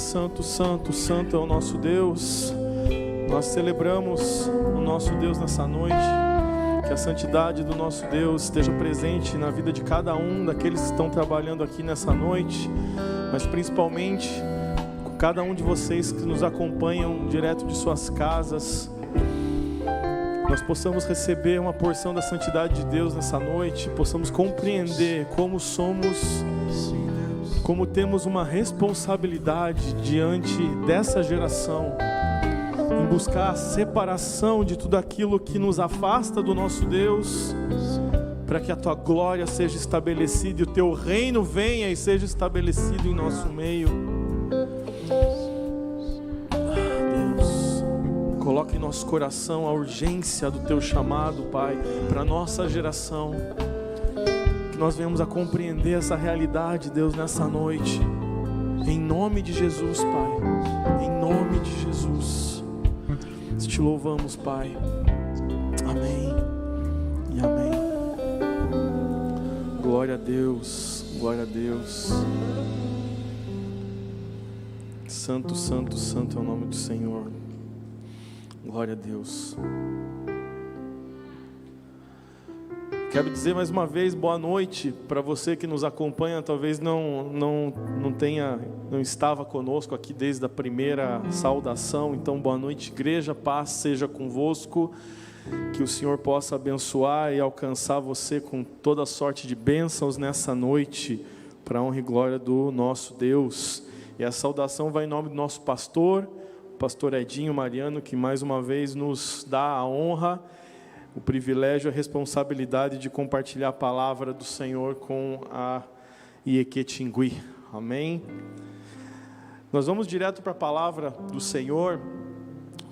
Santo, santo, santo é o nosso Deus. Nós celebramos o nosso Deus nessa noite. Que a santidade do nosso Deus esteja presente na vida de cada um daqueles que estão trabalhando aqui nessa noite, mas principalmente com cada um de vocês que nos acompanham direto de suas casas. Nós possamos receber uma porção da santidade de Deus nessa noite, possamos compreender como somos, como temos uma responsabilidade diante dessa geração, em buscar a separação de tudo aquilo que nos afasta do nosso Deus, para que a Tua glória seja estabelecida e o Teu reino venha e seja estabelecido em nosso meio. Deus, coloca em nosso coração a urgência do Teu chamado, Pai, para a nossa geração, que nós venhamos a compreender essa realidade, Deus, nessa noite, em nome de Jesus, Pai, em nome de Jesus. Te louvamos, Pai. Amém e amém. Glória a Deus, glória a Deus. Santo, santo, santo é o nome do Senhor. Glória a Deus. Quero dizer mais uma vez boa noite para você que nos acompanha. Talvez não estava conosco aqui desde a primeira saudação. Então, boa noite, igreja, paz seja convosco. Que o Senhor possa abençoar e alcançar você com toda sorte de bênçãos nessa noite, para a honra e glória do nosso Deus. E a saudação vai em nome do nosso pastor, o pastor Edinho Mariano, que mais uma vez nos dá a honra, o privilégio e a responsabilidade de compartilhar a palavra do Senhor com a Iequetingui. Amém? Nós vamos direto para a palavra do Senhor.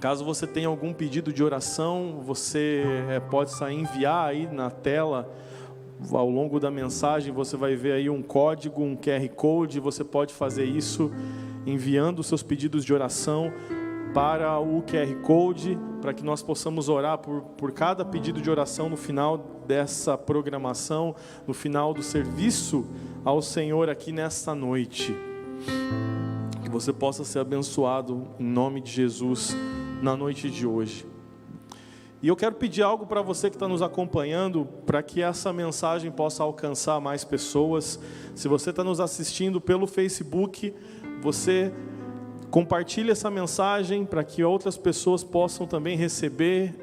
Caso você tenha algum pedido de oração, você pode enviar aí na tela. Ao longo da mensagem você vai ver aí um código, um QR Code. Você pode fazer isso enviando os seus pedidos de oração para o QR Code, para que nós possamos orar por cada pedido de oração no final dessa programação, no final do serviço ao Senhor aqui nesta noite. Que você possa ser abençoado em nome de Jesus na noite de hoje. E eu quero pedir algo para você que está nos acompanhando, para que essa mensagem possa alcançar mais pessoas. Se você está nos assistindo pelo Facebook, você compartilhe essa mensagem para que outras pessoas possam também receber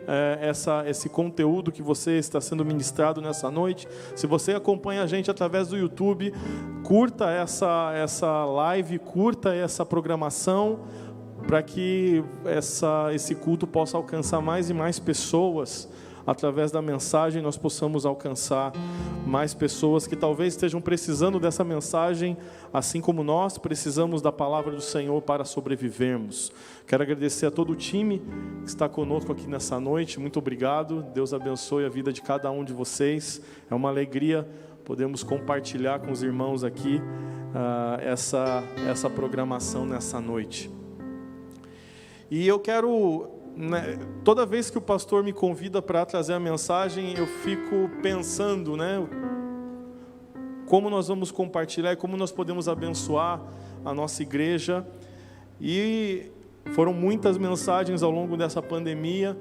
esse conteúdo que você está sendo ministrado nessa noite. Se você acompanha a gente através do YouTube, curta essa live, curta essa programação, para que esse culto possa alcançar mais e mais pessoas. Através da mensagem nós possamos alcançar mais pessoas que talvez estejam precisando dessa mensagem, assim como nós precisamos da palavra do Senhor para sobrevivermos. Quero agradecer a todo o time que está conosco aqui nessa noite. Muito obrigado. Deus abençoe a vida de cada um de vocês. É uma alegria podermos compartilhar com os irmãos aqui essa programação nessa noite. E eu quero, toda vez que o pastor me convida para trazer a mensagem, eu fico pensando, como nós vamos compartilhar e como nós podemos abençoar a nossa igreja. E foram muitas mensagens ao longo dessa pandemia,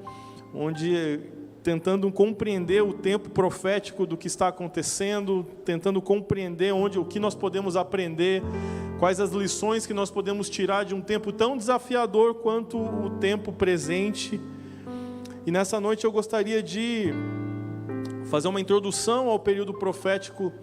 onde tentando compreender o tempo profético do que está acontecendo, tentando compreender o que nós podemos aprender, quais as lições que nós podemos tirar de um tempo tão desafiador quanto o tempo presente. E nessa noite eu gostaria de fazer uma introdução ao período profético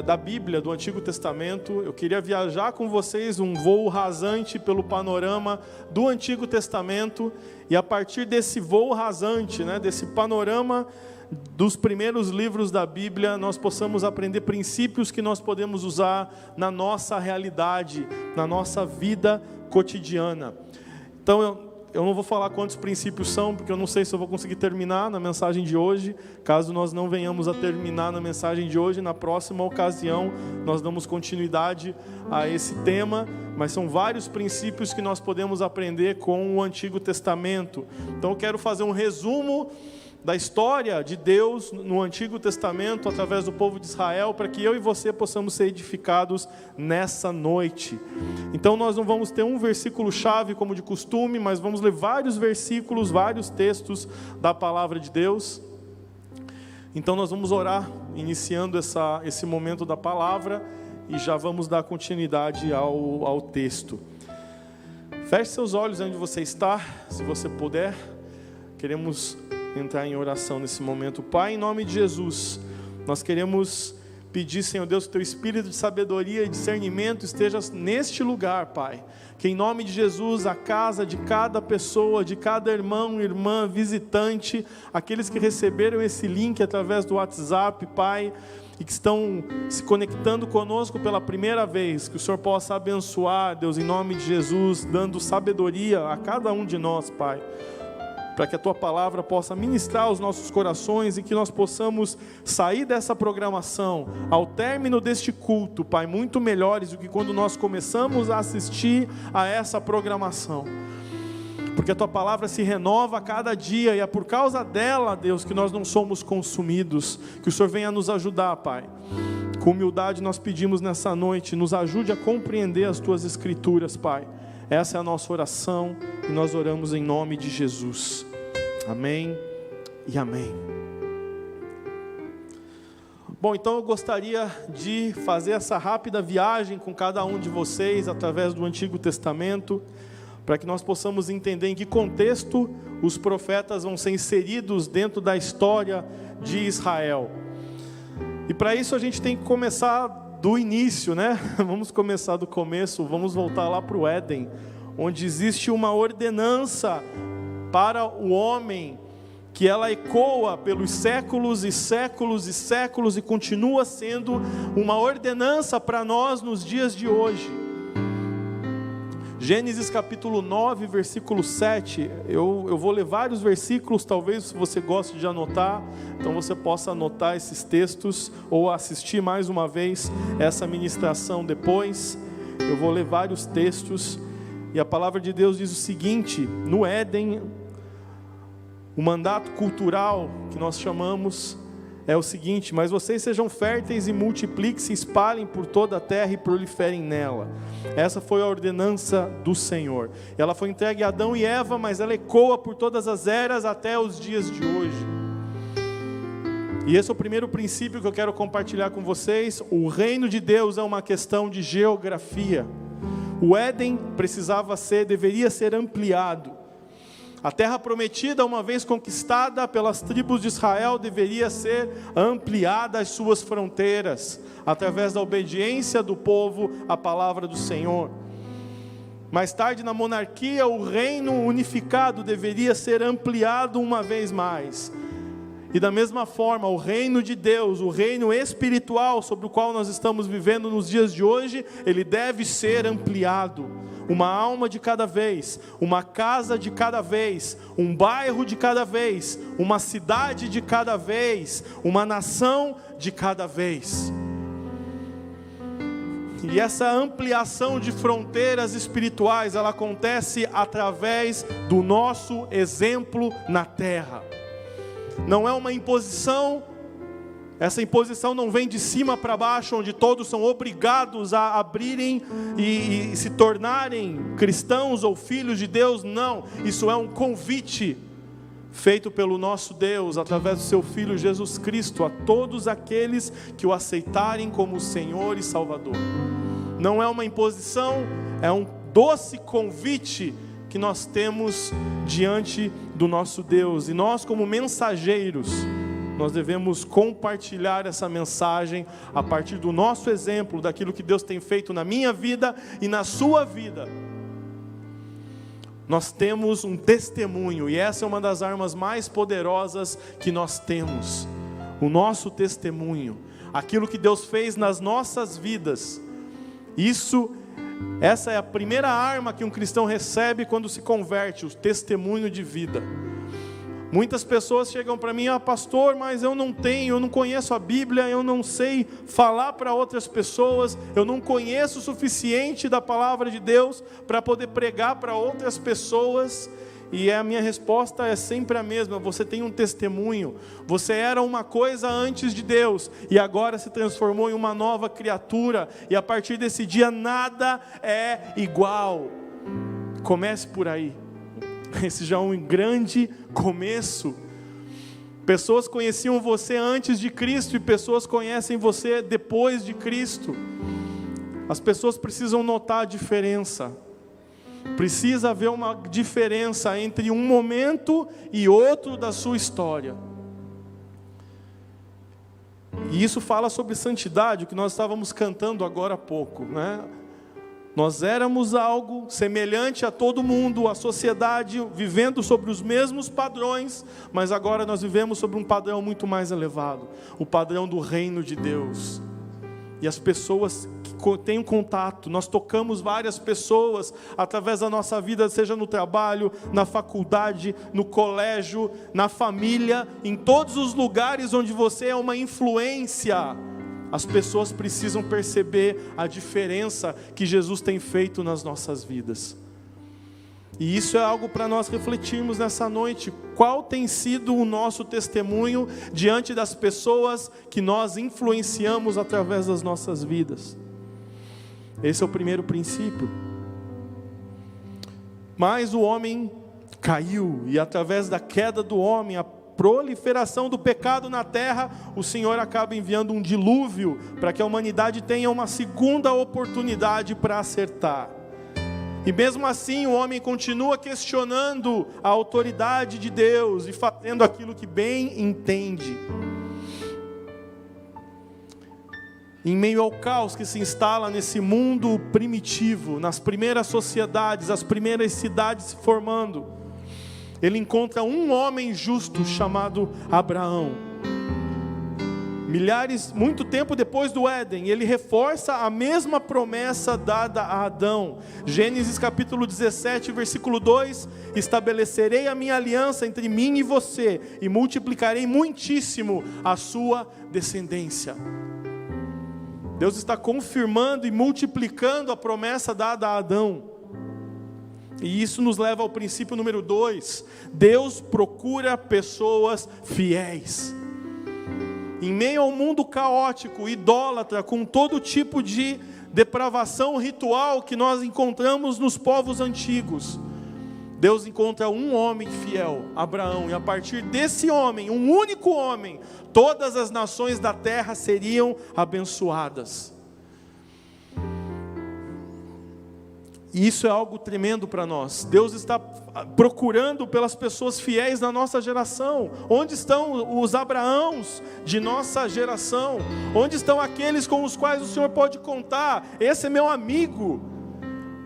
da Bíblia, do Antigo Testamento. Eu queria viajar com vocês um voo rasante pelo panorama do Antigo Testamento, e a partir desse voo rasante, desse panorama dos primeiros livros da Bíblia, nós possamos aprender princípios que nós podemos usar na nossa realidade, na nossa vida cotidiana. Então eu não vou falar quantos princípios são, porque eu não sei se eu vou conseguir terminar na mensagem de hoje. Caso nós não venhamos a terminar na mensagem de hoje, na próxima ocasião nós damos continuidade a esse tema, mas são vários princípios que nós podemos aprender com o Antigo Testamento. Então eu quero fazer um resumo da história de Deus no Antigo Testamento, através do povo de Israel, para que eu e você possamos ser edificados nessa noite. Então nós não vamos ter um versículo-chave como de costume, mas vamos ler vários versículos, vários textos da palavra de Deus. Então nós vamos orar, iniciando esse momento da palavra, e já vamos dar continuidade ao texto. Feche seus olhos onde você está, se você puder. Queremos entrar em oração nesse momento. Pai, em nome de Jesus, nós queremos pedir, Senhor Deus, que Teu Espírito de sabedoria e discernimento esteja neste lugar, Pai. Que em nome de Jesus, a casa de cada pessoa, de cada irmão, irmã, visitante, aqueles que receberam esse link através do WhatsApp, Pai, e que estão se conectando conosco pela primeira vez, que o Senhor possa abençoar, Deus, em nome de Jesus, dando sabedoria a cada um de nós, Pai, para que a Tua palavra possa ministrar aos nossos corações e que nós possamos sair dessa programação, ao término deste culto, Pai, muito melhores do que quando nós começamos a assistir a essa programação. Porque a Tua palavra se renova a cada dia, e é por causa dela, Deus, que nós não somos consumidos. Que o Senhor venha nos ajudar, Pai. Com humildade nós pedimos nessa noite, nos ajude a compreender as Tuas Escrituras, Pai. Essa é a nossa oração, e nós oramos em nome de Jesus. Amém e amém. Bom, então eu gostaria de fazer essa rápida viagem com cada um de vocês, através do Antigo Testamento, para que nós possamos entender em que contexto os profetas vão ser inseridos dentro da história de Israel. E para isso a gente tem que começar do início, né? Vamos começar do começo, vamos voltar lá para o Éden, onde existe uma ordenança para o homem, que ela ecoa pelos séculos e séculos e séculos, e continua sendo uma ordenança para nós nos dias de hoje. Gênesis capítulo 9, versículo 7, eu vou ler vários versículos, talvez se você goste de anotar, então você possa anotar esses textos, ou assistir mais uma vez essa ministração depois. Eu vou ler vários textos, e a palavra de Deus diz o seguinte: no Éden, o mandato cultural que nós chamamos é o seguinte: mas vocês sejam férteis e multipliquem-se, espalhem por toda a terra e proliferem nela. Essa foi a ordenança do Senhor. Ela foi entregue a Adão e Eva, mas ela ecoa por todas as eras até os dias de hoje. E esse é o primeiro princípio que eu quero compartilhar com vocês. O reino de Deus é uma questão de geografia. O Éden deveria ser ampliado. A terra prometida, uma vez conquistada pelas tribos de Israel, deveria ser ampliada as suas fronteiras, através da obediência do povo à palavra do Senhor. Mais tarde, na monarquia, o reino unificado deveria ser ampliado uma vez mais. E da mesma forma, o reino de Deus, o reino espiritual sobre o qual nós estamos vivendo nos dias de hoje, ele deve ser ampliado. Uma alma de cada vez, uma casa de cada vez, um bairro de cada vez, uma cidade de cada vez, uma nação de cada vez. E essa ampliação de fronteiras espirituais, ela acontece através do nosso exemplo na terra. Não é uma imposição. Essa imposição não vem de cima para baixo, onde todos são obrigados a abrirem e se tornarem cristãos ou filhos de Deus. Não, isso é um convite feito pelo nosso Deus, através do seu Filho Jesus Cristo, a todos aqueles que o aceitarem como Senhor e Salvador. Não é uma imposição, é um doce convite que nós temos diante do nosso Deus. E nós, como mensageiros, nós devemos compartilhar essa mensagem a partir do nosso exemplo, daquilo que Deus tem feito na minha vida e na sua vida. Nós temos um testemunho, e essa é uma das armas mais poderosas que nós temos. O nosso testemunho, aquilo que Deus fez nas nossas vidas. Essa é a primeira arma que um cristão recebe quando se converte, o testemunho de vida. Muitas pessoas chegam para mim: pastor, mas eu não conheço a Bíblia, eu não sei falar para outras pessoas, eu não conheço o suficiente da palavra de Deus para poder pregar para outras pessoas. E a minha resposta é sempre a mesma: você tem um testemunho. Você era uma coisa antes de Deus, e agora se transformou em uma nova criatura, e a partir desse dia nada é igual. Comece por aí. Esse já é um grande começo. Pessoas conheciam você antes de Cristo, e pessoas conhecem você depois de Cristo. As pessoas precisam notar a diferença. Precisa haver uma diferença entre um momento e outro da sua história. E isso fala sobre santidade, o que nós estávamos cantando agora há pouco, né? Nós éramos algo semelhante a todo mundo, a sociedade, vivendo sobre os mesmos padrões, mas agora nós vivemos sobre um padrão muito mais elevado, o padrão do reino de Deus. E as pessoas que têm um contato, nós tocamos várias pessoas através da nossa vida, seja no trabalho, na faculdade, no colégio, na família, em todos os lugares onde você é uma influência. As pessoas precisam perceber a diferença que Jesus tem feito nas nossas vidas. E isso é algo para nós refletirmos nessa noite. Qual tem sido o nosso testemunho diante das pessoas que nós influenciamos através das nossas vidas? Esse é o primeiro princípio. Mas o homem caiu, e através da queda do homem, a proliferação do pecado na terra, o Senhor acaba enviando um dilúvio para que a humanidade tenha uma segunda oportunidade para acertar. E mesmo assim o homem continua questionando a autoridade de Deus e fazendo aquilo que bem entende. Em meio ao caos que se instala nesse mundo primitivo, nas primeiras sociedades, as primeiras cidades se formando, ele encontra um homem justo chamado Abraão. Muito tempo depois do Éden, ele reforça a mesma promessa dada a Adão. Gênesis capítulo 17, versículo 2: estabelecerei a minha aliança entre mim e você, e multiplicarei muitíssimo a sua descendência. Deus está confirmando e multiplicando a promessa dada a Adão. E isso nos leva ao princípio número 2. Deus procura pessoas fiéis. Em meio ao mundo caótico, idólatra, com todo tipo de depravação ritual que nós encontramos nos povos antigos, Deus encontra um homem fiel, Abraão, e a partir desse homem, um único homem, todas as nações da terra seriam abençoadas. E isso é algo tremendo para nós. Deus está procurando pelas pessoas fiéis da nossa geração. Onde estão os Abraãos de nossa geração? Onde estão aqueles com os quais o Senhor pode contar? Esse é meu amigo.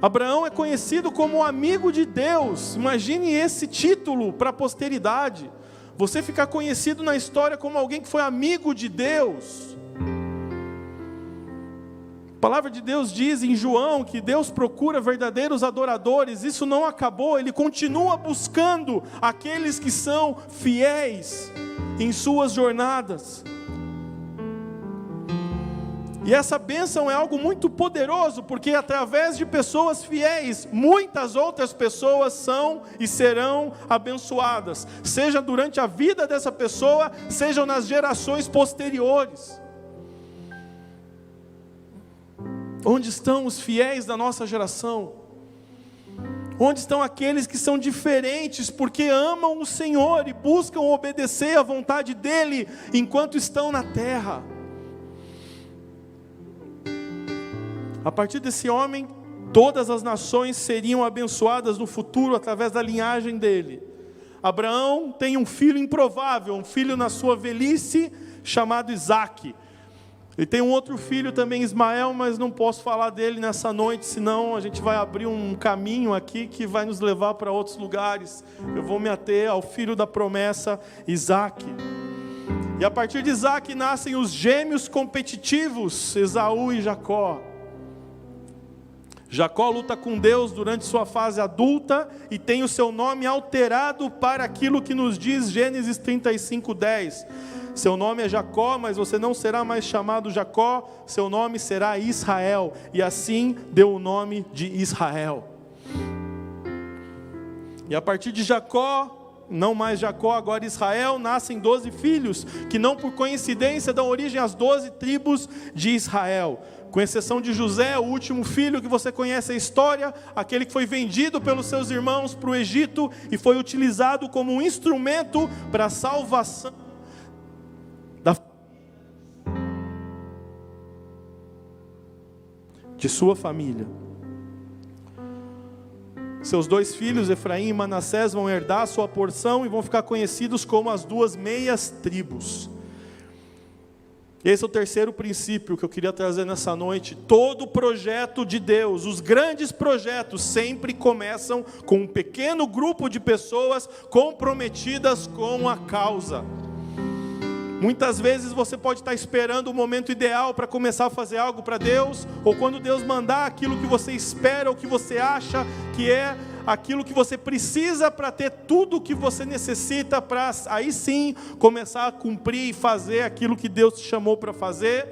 Abraão é conhecido como o amigo de Deus. Imagine esse título para a posteridade. Você ficar conhecido na história como alguém que foi amigo de Deus. A palavra de Deus diz em João que Deus procura verdadeiros adoradores. Isso não acabou, Ele continua buscando aqueles que são fiéis em suas jornadas. E essa bênção é algo muito poderoso, porque através de pessoas fiéis, muitas outras pessoas são e serão abençoadas, seja durante a vida dessa pessoa, seja nas gerações posteriores. Onde estão os fiéis da nossa geração? Onde estão aqueles que são diferentes porque amam o Senhor e buscam obedecer à vontade dEle enquanto estão na terra? A partir desse homem, todas as nações seriam abençoadas no futuro através da linhagem dele. Abraão tem um filho improvável, um filho na sua velhice chamado Isaque. Ele tem um outro filho também, Ismael, mas não posso falar dele nessa noite, senão a gente vai abrir um caminho aqui que vai nos levar para outros lugares. Eu vou me ater ao filho da promessa, Isaque. E a partir de Isaque nascem os gêmeos competitivos, Esaú e Jacó. Jacó luta com Deus durante sua fase adulta e tem o seu nome alterado para aquilo que nos diz Gênesis 35:10. Seu nome é Jacó, mas você não será mais chamado Jacó, seu nome será Israel. E assim deu o nome de Israel. E a partir de Jacó, não mais Jacó, agora Israel, nascem 12 filhos, que não por coincidência dão origem às 12 tribos de Israel. Com exceção de José, o último filho que você conhece a história, aquele que foi vendido pelos seus irmãos para o Egito e foi utilizado como um instrumento para a salvação de sua família. Seus 2 filhos, Efraim e Manassés, vão herdar a sua porção e vão ficar conhecidos como as 2 meias tribos. Esse é o terceiro princípio que eu queria trazer nessa noite. Todo projeto de Deus, os grandes projetos, sempre começam com um pequeno grupo de pessoas comprometidas com a causa. Muitas vezes você pode estar esperando o momento ideal para começar a fazer algo para Deus, ou quando Deus mandar aquilo que você espera, ou que você acha que é aquilo que você precisa para ter tudo o que você necessita para aí sim começar a cumprir e fazer aquilo que Deus te chamou para fazer.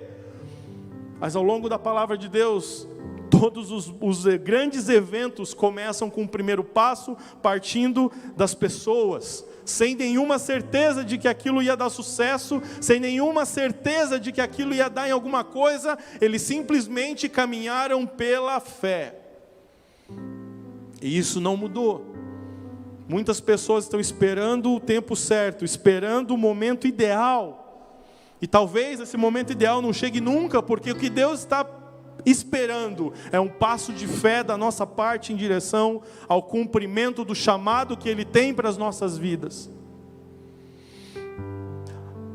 Mas ao longo da palavra de Deus, todos os grandes eventos começam com o primeiro passo, partindo das pessoas, sem nenhuma certeza de que aquilo ia dar sucesso, sem nenhuma certeza de que aquilo ia dar em alguma coisa, eles simplesmente caminharam pela fé. E isso não mudou. Muitas pessoas estão esperando o tempo certo, esperando o momento ideal. E talvez esse momento ideal não chegue nunca, porque o que Deus está esperando é um passo de fé da nossa parte em direção ao cumprimento do chamado que Ele tem para as nossas vidas.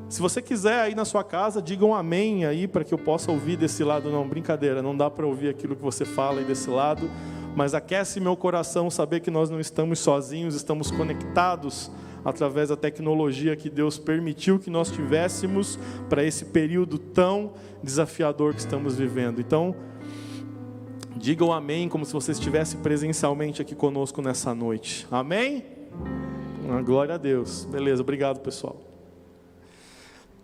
Se você quiser aí na sua casa, diga um amém aí para que eu possa ouvir desse lado. Não, brincadeira, não dá para ouvir aquilo que você fala aí desse lado, mas aquece meu coração saber que nós não estamos sozinhos, estamos conectados através da tecnologia que Deus permitiu que nós tivéssemos para esse período tão desafiador que estamos vivendo. Então, diga um amém como se você estivesse presencialmente aqui conosco nessa noite. Amém? Glória a Deus. Beleza, obrigado pessoal.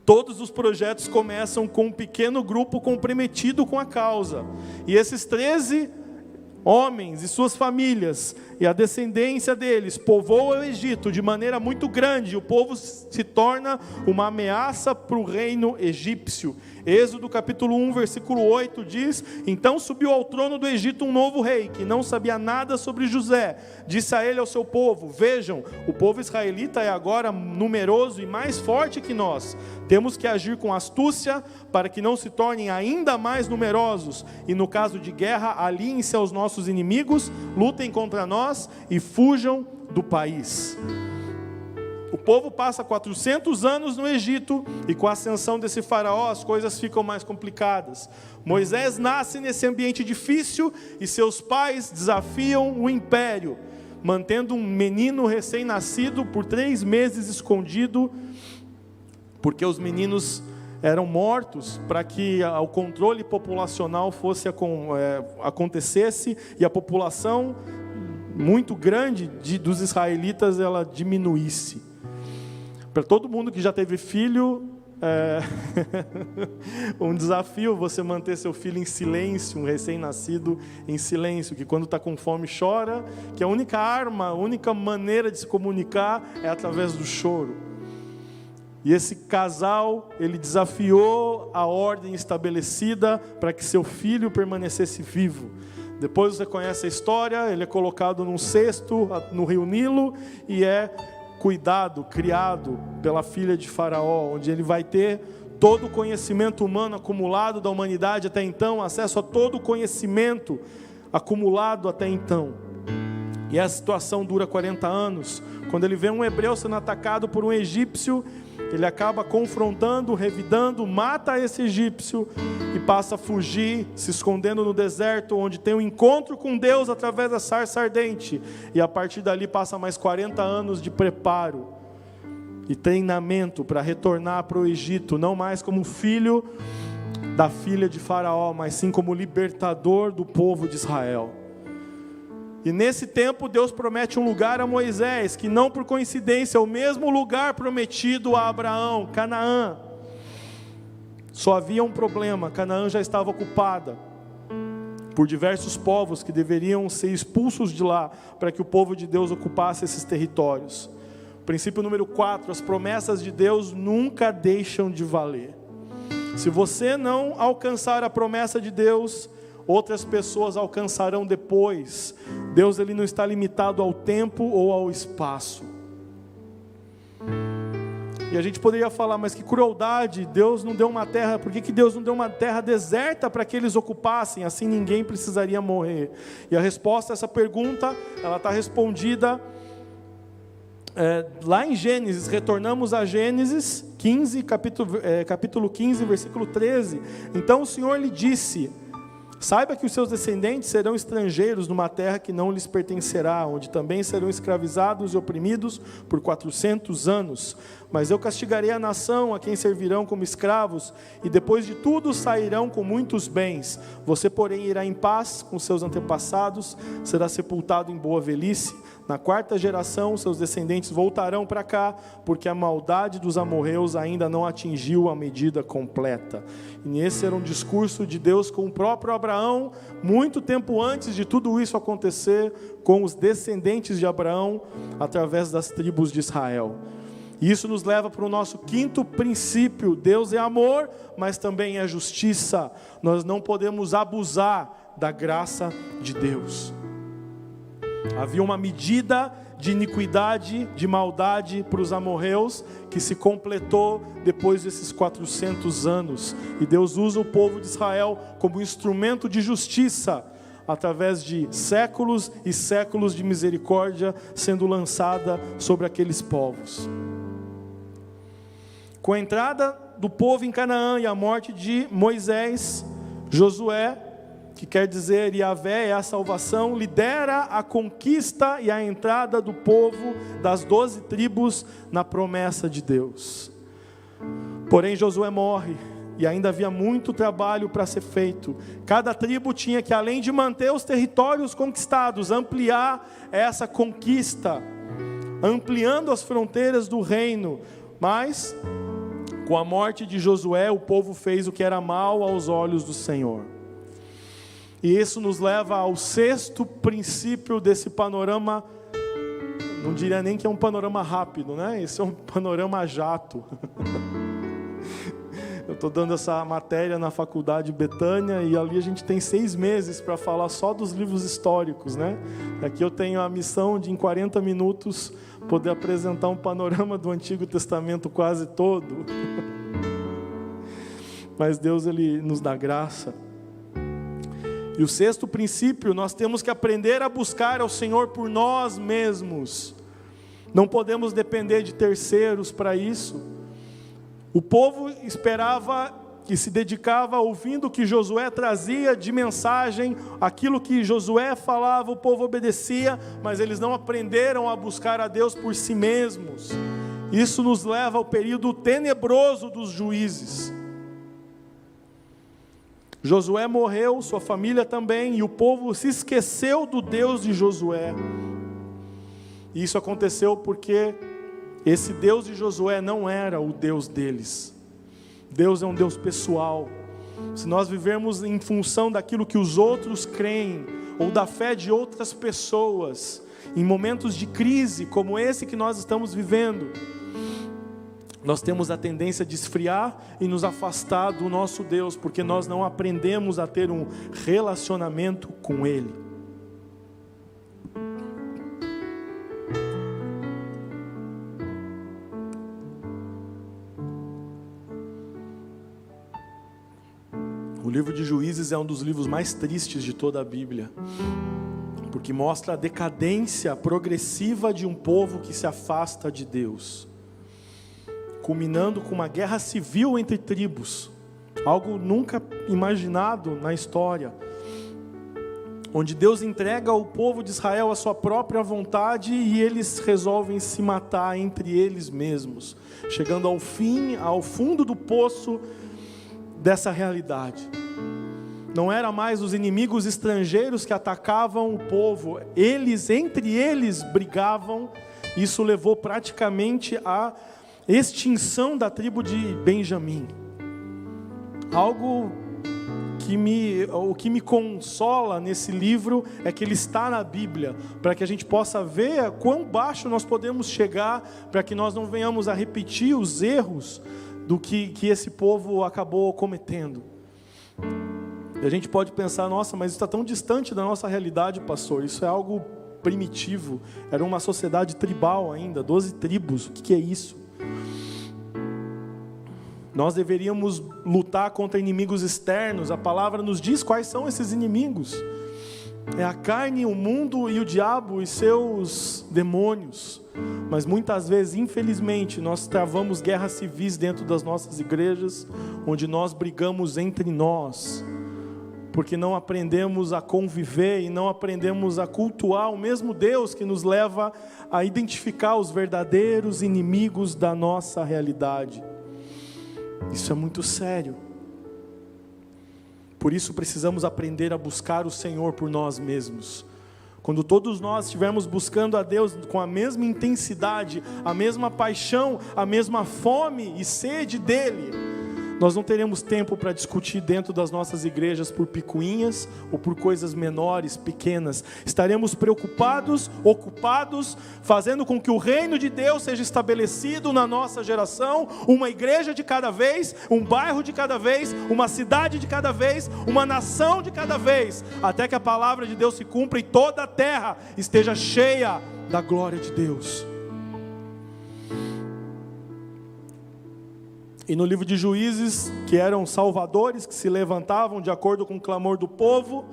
Todos os projetos começam com um pequeno grupo comprometido com a causa. E esses 13 homens e suas famílias e a descendência deles povoam o Egito de maneira muito grande. O povo se torna uma ameaça para o reino egípcio. Êxodo capítulo 1, versículo 8 diz: então subiu ao trono do Egito um novo rei, que não sabia nada sobre José. Disse a ele ao seu povo: vejam, o povo israelita é agora numeroso e mais forte que nós. Temos que agir com astúcia para que não se tornem ainda mais numerosos. E no caso de guerra, aliem-se aos nossos inimigos, lutem contra nós e fujam do país. O povo passa 400 anos no Egito, e com a ascensão desse faraó as coisas ficam mais complicadas. Moisés nasce nesse ambiente difícil e seus pais desafiam o império, mantendo um menino recém-nascido por 3 meses escondido, porque os meninos eram mortos para que o controle populacional acontecesse e a população muito grande dos israelitas ela diminuísse. Para todo mundo que já teve filho, um desafio você manter seu filho em silêncio, um recém-nascido em silêncio, que quando está com fome chora, que a única arma, a única maneira de se comunicar é através do choro. E esse casal, ele desafiou a ordem estabelecida para que seu filho permanecesse vivo. Depois você conhece a história, ele é colocado num cesto no rio Nilo e é cuidado, criado pela filha de Faraó, onde ele vai ter todo o conhecimento humano acumulado da humanidade até então, acesso a todo o conhecimento acumulado até então. E essa situação dura 40 anos. Quando ele vê um hebreu sendo atacado por um egípcio, ele acaba confrontando, revidando, mata esse egípcio e passa a fugir, se escondendo no deserto, onde tem um encontro com Deus através da sarça ardente. E a partir dali passa mais 40 anos de preparo e treinamento para retornar para o Egito, não mais como filho da filha de Faraó, mas sim como libertador do povo de Israel. E nesse tempo Deus promete um lugar a Moisés, que não por coincidência é o mesmo lugar prometido a Abraão, Canaã. Só havia um problema, Canaã já estava ocupada. por diversos povos que deveriam ser expulsos de lá, para que o povo de Deus ocupasse esses territórios. Princípio número 4, as promessas de Deus nunca deixam de valer. Se você não alcançar a promessa de Deus, outras pessoas alcançarão depois. Deus, ele não está limitado ao tempo ou ao espaço. E a gente poderia falar, mas que crueldade, Deus não deu uma terra, por que Deus não deu uma terra deserta para que eles ocupassem, assim ninguém precisaria morrer? E a resposta a essa pergunta, ela está respondida lá em Gênesis. Retornamos a Gênesis 15, capítulo 15, versículo 13. Então o Senhor lhe disse: saiba que os seus descendentes serão estrangeiros numa terra que não lhes pertencerá, onde também serão escravizados e oprimidos por 400 anos. Mas eu castigarei a nação a quem servirão como escravos, e depois de tudo sairão com muitos bens. Você, porém, irá em paz com seus antepassados, será sepultado em boa velhice. Na 4ª geração, seus descendentes voltarão para cá, porque a maldade dos amorreus ainda não atingiu a medida completa. E esse era um discurso de Deus com o próprio Abraão, muito tempo antes de tudo isso acontecer, com os descendentes de Abraão, através das tribos de Israel. E isso nos leva para o nosso 5º princípio: Deus é amor, mas também é justiça. Nós não podemos abusar da graça de Deus. Havia uma medida de iniquidade, de maldade para os amorreus, que se completou depois desses 400 anos. E Deus usa o povo de Israel como instrumento de justiça, através de séculos e séculos de misericórdia sendo lançada sobre aqueles povos. Com a entrada do povo em Canaã e a morte de Moisés, Josué, que quer dizer Yahvé é a salvação, lidera a conquista e a entrada do povo das 12 tribos na promessa de Deus. Porém Josué morre e ainda havia muito trabalho para ser feito. Cada tribo tinha que, além de manter os territórios conquistados, ampliar essa conquista, ampliando as fronteiras do reino. Mas com a morte de Josué, o povo fez o que era mal aos olhos do Senhor. E isso nos leva ao 6º princípio desse panorama. Não diria nem que é um panorama rápido, né? Esse é um panorama jato. Eu estou dando essa matéria na faculdade Betânia, e ali a gente tem 6 meses para falar só dos livros históricos, né? Aqui eu tenho a missão de, em 40 minutos, poder apresentar um panorama do Antigo Testamento quase todo. Mas Deus, ele nos dá graça. E o 6º princípio, nós temos que aprender a buscar ao Senhor por nós mesmos. Não podemos depender de terceiros para isso. O povo esperava e se dedicava ouvindo o que Josué trazia de mensagem, aquilo que Josué falava, o povo obedecia, mas eles não aprenderam a buscar a Deus por si mesmos. Isso nos leva ao período tenebroso dos juízes. Josué morreu, sua família também, e o povo se esqueceu do Deus de Josué. E isso aconteceu porque esse Deus de Josué não era o Deus deles. Deus é um Deus pessoal. Se nós vivermos em função daquilo que os outros creem, ou da fé de outras pessoas, em momentos de crise como esse que nós estamos vivendo, nós temos a tendência de esfriar e nos afastar do nosso Deus, porque nós não aprendemos a ter um relacionamento com Ele. O livro de Juízes é um dos livros mais tristes de toda a Bíblia, porque mostra a decadência progressiva de um povo que se afasta de Deus, culminando com uma guerra civil entre tribos, algo nunca imaginado na história, onde Deus entrega ao povo de Israel a sua própria vontade e eles resolvem se matar entre eles mesmos, chegando ao fim, ao fundo do poço dessa realidade. Não era mais os inimigos estrangeiros que atacavam o povo, eles, entre eles, brigavam. Isso levou praticamente a extinção da tribo de Benjamim. Algo o que me consola nesse livro é que ele está na Bíblia, para que a gente possa ver quão baixo nós podemos chegar, para que nós não venhamos a repetir os erros do que esse povo acabou cometendo. E a gente pode pensar, nossa, mas isso está tão distante da nossa realidade, pastor, isso é algo primitivo, era uma sociedade tribal ainda, 12 tribos, o que é isso? Nós deveríamos lutar contra inimigos externos. A palavra nos diz quais são esses inimigos. É a carne, o mundo e o diabo e seus demônios. Mas muitas vezes, infelizmente, nós travamos guerras civis dentro das nossas igrejas, onde nós brigamos entre nós, porque não aprendemos a conviver e não aprendemos a cultuar o mesmo Deus que nos leva a identificar os verdadeiros inimigos da nossa realidade. Isso é muito sério. Por isso precisamos aprender a buscar o Senhor por nós mesmos. Quando todos nós estivermos buscando a Deus com a mesma intensidade, a mesma paixão, a mesma fome e sede dEle, nós não teremos tempo para discutir dentro das nossas igrejas por picuinhas ou por coisas menores, pequenas. Estaremos preocupados, ocupados, fazendo com que o reino de Deus seja estabelecido na nossa geração, uma igreja de cada vez, um bairro de cada vez, uma cidade de cada vez, uma nação de cada vez, até que a palavra de Deus se cumpra e toda a terra esteja cheia da glória de Deus. E no livro de Juízes, que eram salvadores, que se levantavam de acordo com o clamor do povo,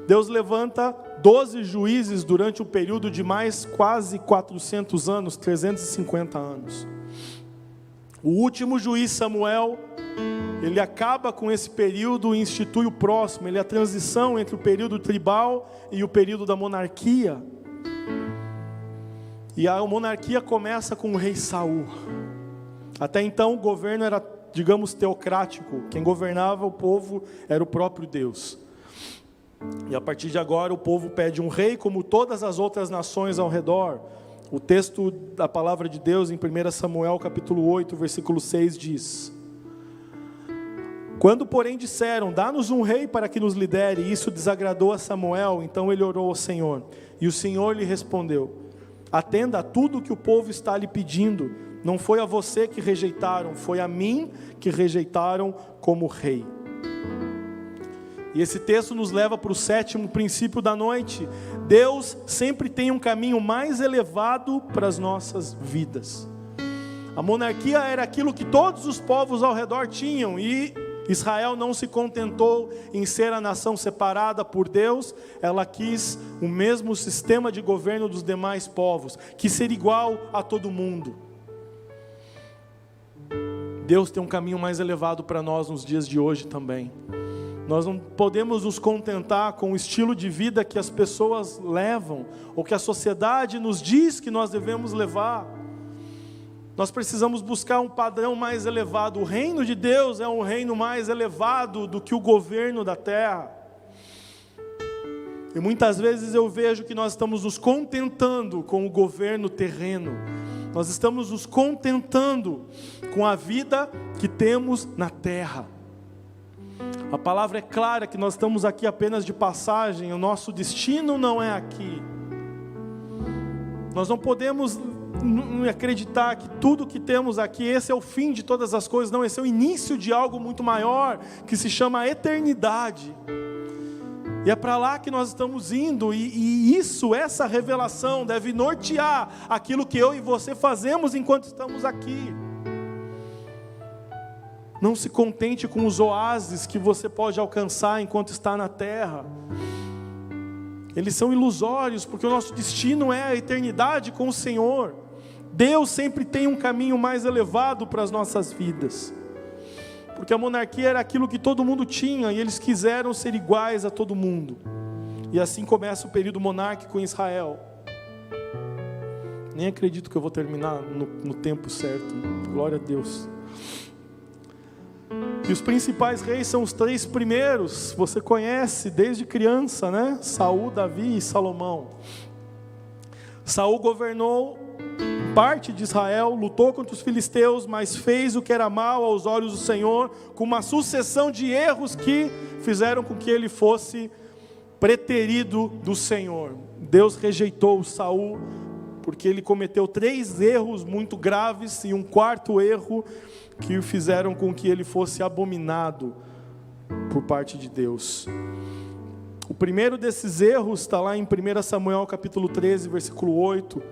Deus levanta 12 juízes durante um período de mais quase 400 anos, 350 anos. O último juiz, Samuel, ele acaba com esse período e institui o próximo. Ele é a transição entre o período tribal e o período da monarquia. E a monarquia começa com o rei Saul. Até então o governo era, digamos, teocrático. Quem governava o povo era o próprio Deus. E a partir de agora o povo pede um rei como todas as outras nações ao redor. O texto da palavra de Deus em 1 Samuel capítulo 8, versículo 6 diz: quando porém disseram, dá-nos um rei para que nos lidere, e isso desagradou a Samuel, então ele orou ao Senhor. E o Senhor lhe respondeu: atenda a tudo que o povo está lhe pedindo. Não foi a você que rejeitaram, foi a mim que rejeitaram como rei. E esse texto nos leva para o 7º princípio da noite. Deus sempre tem um caminho mais elevado para as nossas vidas. A monarquia era aquilo que todos os povos ao redor tinham, e Israel não se contentou em ser a nação separada por Deus. Ela quis o mesmo sistema de governo dos demais povos, quis ser igual a todo mundo. Deus tem um caminho mais elevado para nós nos dias de hoje também. Nós não podemos nos contentar com o estilo de vida que as pessoas levam, ou que a sociedade nos diz que nós devemos levar. Nós precisamos buscar um padrão mais elevado. O reino de Deus é um reino mais elevado do que o governo da terra. E muitas vezes eu vejo que nós estamos nos contentando com o governo terreno. Nós estamos nos contentando com a vida que temos na terra. A palavra é clara que nós estamos aqui apenas de passagem, o nosso destino não é aqui. Nós não podemos acreditar que tudo que temos aqui, esse é o fim de todas as coisas. Não, esse é o início de algo muito maior, que se chama eternidade. E é para lá que nós estamos indo, e essa revelação deve nortear aquilo que eu e você fazemos enquanto estamos aqui. Não se contente com os oásis que você pode alcançar enquanto está na terra. Eles são ilusórios, porque o nosso destino é a eternidade com o Senhor. Deus sempre tem um caminho mais elevado para as nossas vidas. Porque a monarquia era aquilo que todo mundo tinha, e eles quiseram ser iguais a todo mundo. E assim começa o período monárquico em Israel. Nem acredito que eu vou terminar no tempo certo. Glória a Deus. E os principais reis são os 3 primeiros. Você conhece desde criança, né? Saul, Davi e Salomão. Saul governou parte de Israel, lutou contra os filisteus, mas fez o que era mal aos olhos do Senhor, com uma sucessão de erros que fizeram com que ele fosse preterido do Senhor. Deus rejeitou Saul, porque ele cometeu 3 erros muito graves, e um 4º erro que fizeram com que ele fosse abominado por parte de Deus. O primeiro desses erros está lá em 1 Samuel capítulo 13, versículo 8,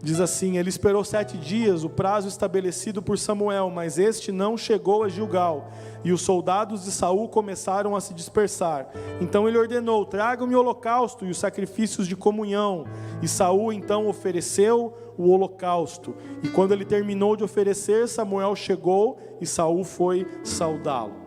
diz assim: ele esperou 7 dias, o prazo estabelecido por Samuel, mas este não chegou a Gilgal, e os soldados de Saul começaram a se dispersar. Então ele ordenou: tragam-me o holocausto e os sacrifícios de comunhão. E Saul então ofereceu o holocausto, e quando ele terminou de oferecer, Samuel chegou e Saul foi saudá-lo.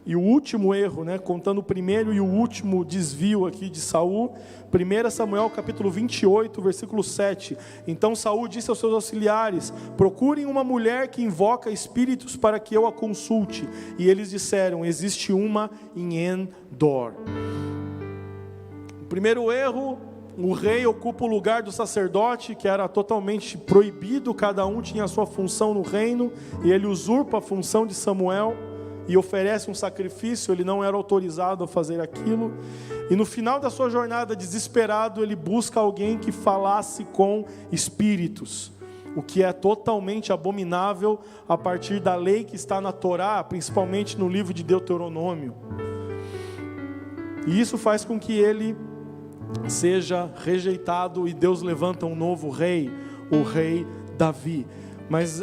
E o último erro, contando o primeiro e o último desvio aqui de Saul, 1 Samuel capítulo 28, versículo 7. Então Saul disse aos seus auxiliares: procurem uma mulher que invoca espíritos para que eu a consulte. E eles disseram: existe uma em Endor. O primeiro erro: o rei ocupa o lugar do sacerdote, que era totalmente proibido, cada um tinha a sua função no reino, e ele usurpa a função de Samuel e oferece um sacrifício. Ele não era autorizado a fazer aquilo, e no final da sua jornada, desesperado, ele busca alguém que falasse com espíritos, o que é totalmente abominável a partir da lei que está na Torá, principalmente no livro de Deuteronômio. E isso faz com que ele seja rejeitado, e Deus levanta um novo rei, o rei Davi. Mas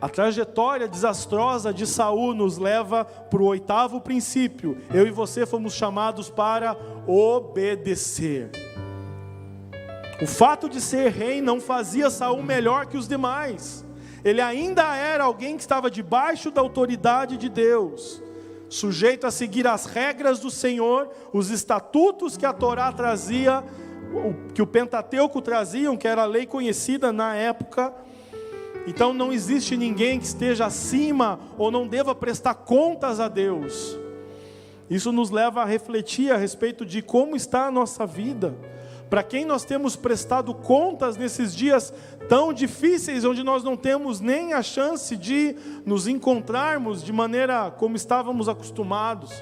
a trajetória desastrosa de Saul nos leva para o 8º princípio. Eu e você fomos chamados para obedecer. O fato de ser rei não fazia Saul melhor que os demais. Ele ainda era alguém que estava debaixo da autoridade de Deus, sujeito a seguir as regras do Senhor, os estatutos que a Torá trazia, que o Pentateuco traziam, que era a lei conhecida na época. Então não existe ninguém que esteja acima ou não deva prestar contas a Deus. Isso nos leva a refletir a respeito de como está a nossa vida, para quem nós temos prestado contas nesses dias tão difíceis, onde nós não temos nem a chance de nos encontrarmos de maneira como estávamos acostumados.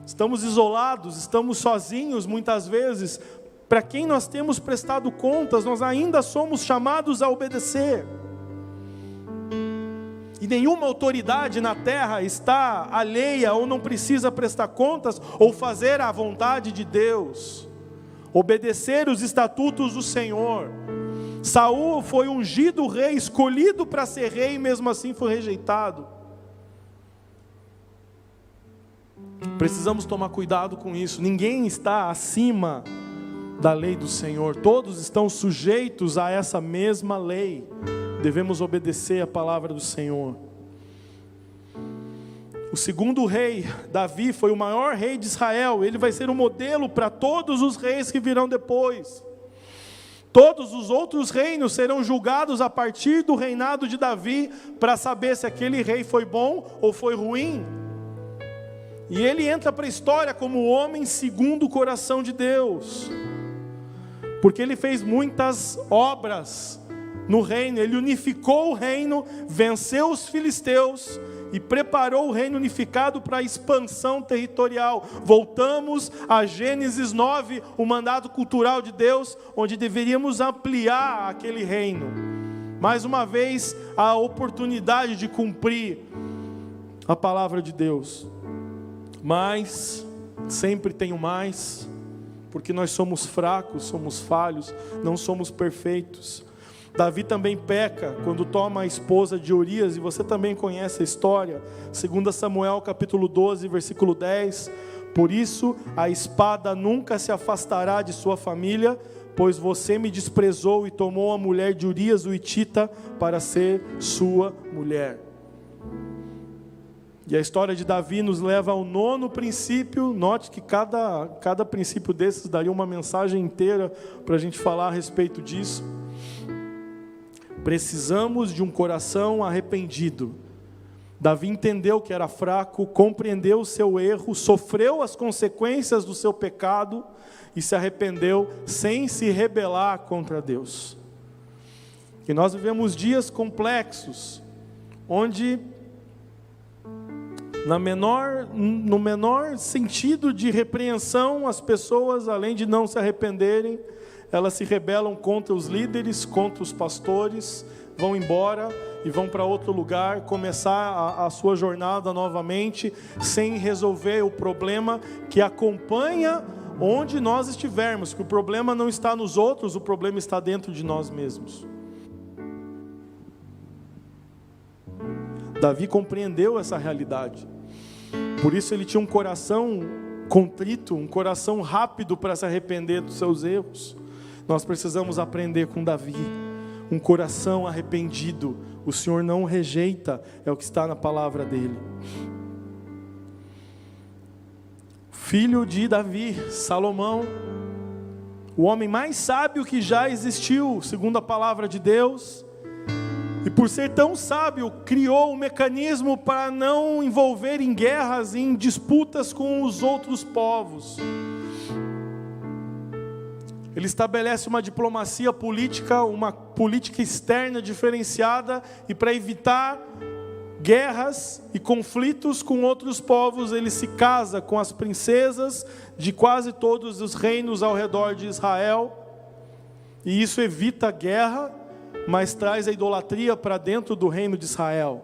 Estamos isolados, estamos sozinhos muitas vezes. Para quem nós temos prestado contas, nós ainda somos chamados a obedecer. E nenhuma autoridade na terra está alheia ou não precisa prestar contas ou fazer a vontade de Deus, obedecer os estatutos do Senhor. Saul foi ungido rei, escolhido para ser rei, e mesmo assim foi rejeitado. Precisamos tomar cuidado com isso. Ninguém está acima da lei do Senhor, todos estão sujeitos a essa mesma lei. Devemos obedecer a palavra do Senhor. O segundo rei, Davi, foi o maior rei de Israel. Ele vai ser um modelo para todos os reis que virão depois. Todos os outros reinos serão julgados a partir do reinado de Davi, para saber se aquele rei foi bom ou foi ruim. E ele entra para a história como o homem segundo o coração de Deus, porque ele fez muitas obras no reino. Ele unificou o reino, venceu os filisteus e preparou o reino unificado para a expansão territorial. Voltamos a Gênesis 9, o mandado cultural de Deus, onde deveríamos ampliar aquele reino. Mais uma vez, a oportunidade de cumprir a palavra de Deus. Mas sempre tem o mais, porque nós somos fracos, somos falhos, não somos perfeitos. Davi também peca quando toma a esposa de Urias, e você também conhece a história. 2 Samuel capítulo 12, versículo 10. Por isso a espada nunca se afastará de sua família, pois você me desprezou e tomou a mulher de Urias o hitita para ser sua mulher. E a história de Davi nos leva ao 9º princípio. Note que cada princípio desses daria uma mensagem inteira para a gente falar a respeito disso. Precisamos de um coração arrependido. Davi entendeu que era fraco, compreendeu o seu erro, sofreu as consequências do seu pecado e se arrependeu sem se rebelar contra Deus. E nós vivemos dias complexos, onde no menor sentido de repreensão, as pessoas, além de não se arrependerem, elas se rebelam contra os líderes, contra os pastores, vão embora e vão para outro lugar, começar a sua jornada novamente, sem resolver o problema que acompanha onde nós estivermos, que o problema não está nos outros, o problema está dentro de nós mesmos. Davi compreendeu essa realidade, por isso ele tinha um coração contrito, um coração rápido para se arrepender dos seus erros. Nós precisamos aprender com Davi, um coração arrependido, o Senhor não rejeita, é o que está na palavra dele. Filho de Davi, Salomão, o homem mais sábio que já existiu, segundo a palavra de Deus, e por ser tão sábio, criou um mecanismo para não envolver em guerras, em disputas com os outros povos. Ele estabelece uma diplomacia política, uma política externa diferenciada, e para evitar guerras e conflitos com outros povos, ele se casa com as princesas de quase todos os reinos ao redor de Israel, e isso evita a guerra, mas traz a idolatria para dentro do reino de Israel.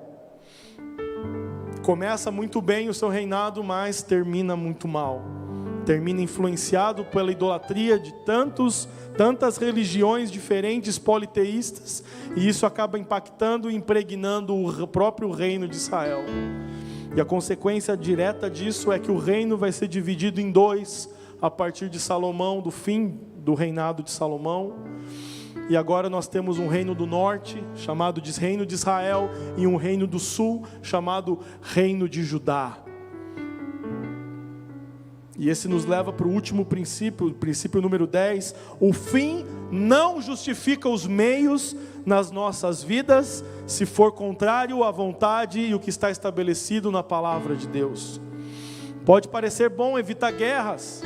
Começa muito bem o seu reinado, mas termina muito mal. Termina influenciado pela idolatria de tantas religiões diferentes politeístas, e isso acaba impactando e impregnando o próprio reino de Israel. E a consequência direta disso é que o reino vai ser dividido em dois, a partir de Salomão, do fim do reinado de Salomão. E agora nós temos um reino do norte, chamado de Reino de Israel, e um reino do sul, chamado Reino de Judá. E esse nos leva para o último princípio, o princípio número 10. O fim não justifica os meios nas nossas vidas, se for contrário à vontade e o que está estabelecido na palavra de Deus. Pode parecer bom evitar guerras,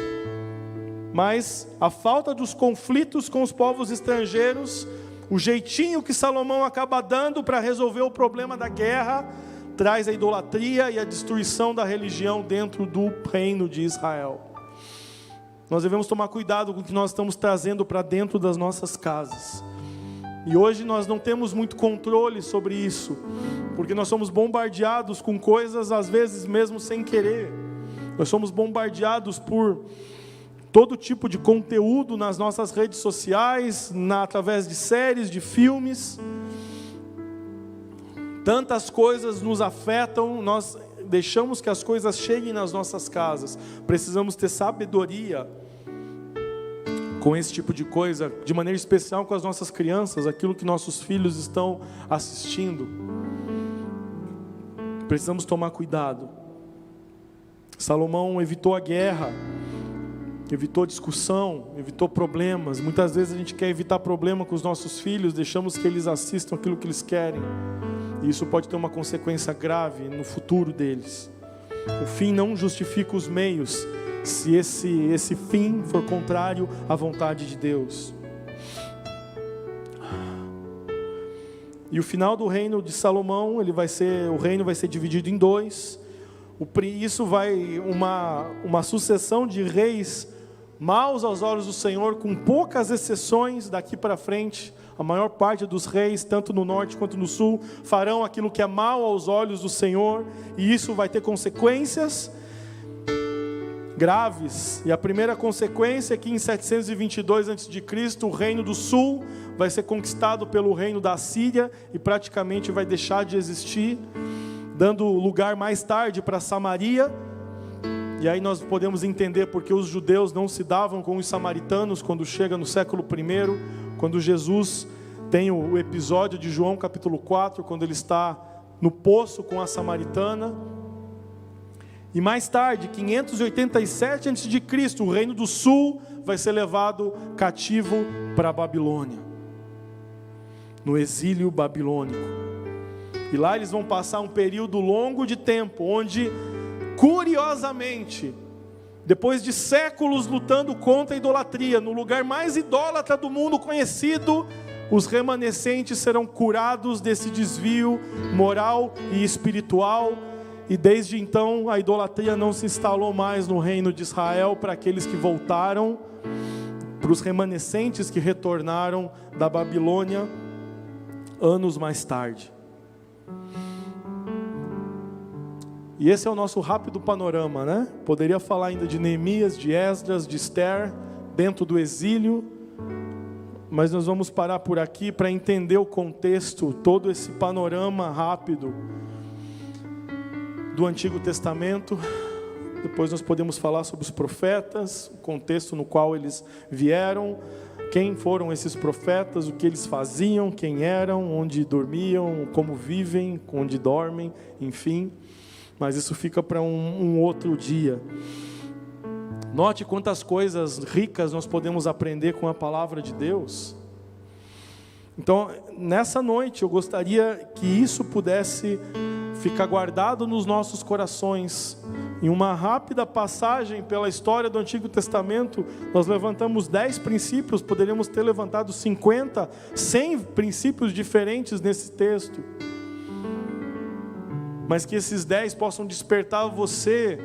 mas a falta dos conflitos com os povos estrangeiros, o jeitinho que Salomão acaba dando para resolver o problema da guerra, traz a idolatria e a destruição da religião dentro do reino de Israel. Nós devemos tomar cuidado com o que nós estamos trazendo para dentro das nossas casas. E hoje nós não temos muito controle sobre isso, porque nós somos bombardeados com coisas, às vezes mesmo sem querer. Nós somos bombardeados por todo tipo de conteúdo nas nossas redes sociais, através de séries, de filmes. Tantas coisas nos afetam, nós deixamos que as coisas cheguem nas nossas casas. Precisamos ter sabedoria com esse tipo de coisa, de maneira especial com as nossas crianças, aquilo que nossos filhos estão assistindo. Precisamos tomar cuidado. Salomão evitou a guerra, evitou discussão, evitou problemas. Muitas vezes a gente quer evitar problema com os nossos filhos, deixamos que eles assistam aquilo que eles querem. E isso pode ter uma consequência grave no futuro deles. O fim não justifica os meios, se esse fim for contrário à vontade de Deus. E o final do reino de Salomão, o reino vai ser dividido em dois. Isso vai uma sucessão de reis maus aos olhos do Senhor, com poucas exceções daqui para frente. A maior parte dos reis, tanto no norte quanto no sul, farão aquilo que é mal aos olhos do Senhor, e isso vai ter consequências graves. E a primeira consequência é que em 722 a.C., o reino do sul vai ser conquistado pelo reino da Síria, e praticamente vai deixar de existir, dando lugar mais tarde para Samaria. E aí nós podemos entender porque os judeus não se davam com os samaritanos quando chega no século I, quando Jesus tem o episódio de João capítulo 4, quando ele está no poço com a samaritana. E mais tarde, 587 a.C., o reino do sul vai ser levado cativo para a Babilônia, no exílio babilônico. E lá eles vão passar um período longo de tempo, onde, curiosamente, depois de séculos lutando contra a idolatria, no lugar mais idólatra do mundo conhecido, os remanescentes serão curados desse desvio moral e espiritual, e desde então a idolatria não se instalou mais no reino de Israel para aqueles que voltaram, para os remanescentes que retornaram da Babilônia anos mais tarde. E esse é o nosso rápido panorama, né? Poderia falar ainda de Neemias, de Esdras, de Esther, dentro do exílio, mas nós vamos parar por aqui para entender o contexto, todo esse panorama rápido do Antigo Testamento. Depois nós podemos falar sobre os profetas, o contexto no qual eles vieram, quem foram esses profetas, o que eles faziam, quem eram, onde dormiam, como vivem, onde dormem, enfim. Mas isso fica para um outro dia. Note quantas coisas ricas nós podemos aprender com a palavra de Deus. Então, nessa noite, eu gostaria que isso pudesse ficar guardado nos nossos corações. Em uma rápida passagem pela história do Antigo Testamento, nós levantamos 10 princípios, poderíamos ter levantado 50, 100 princípios diferentes nesse texto. Mas que esses 10 possam despertar você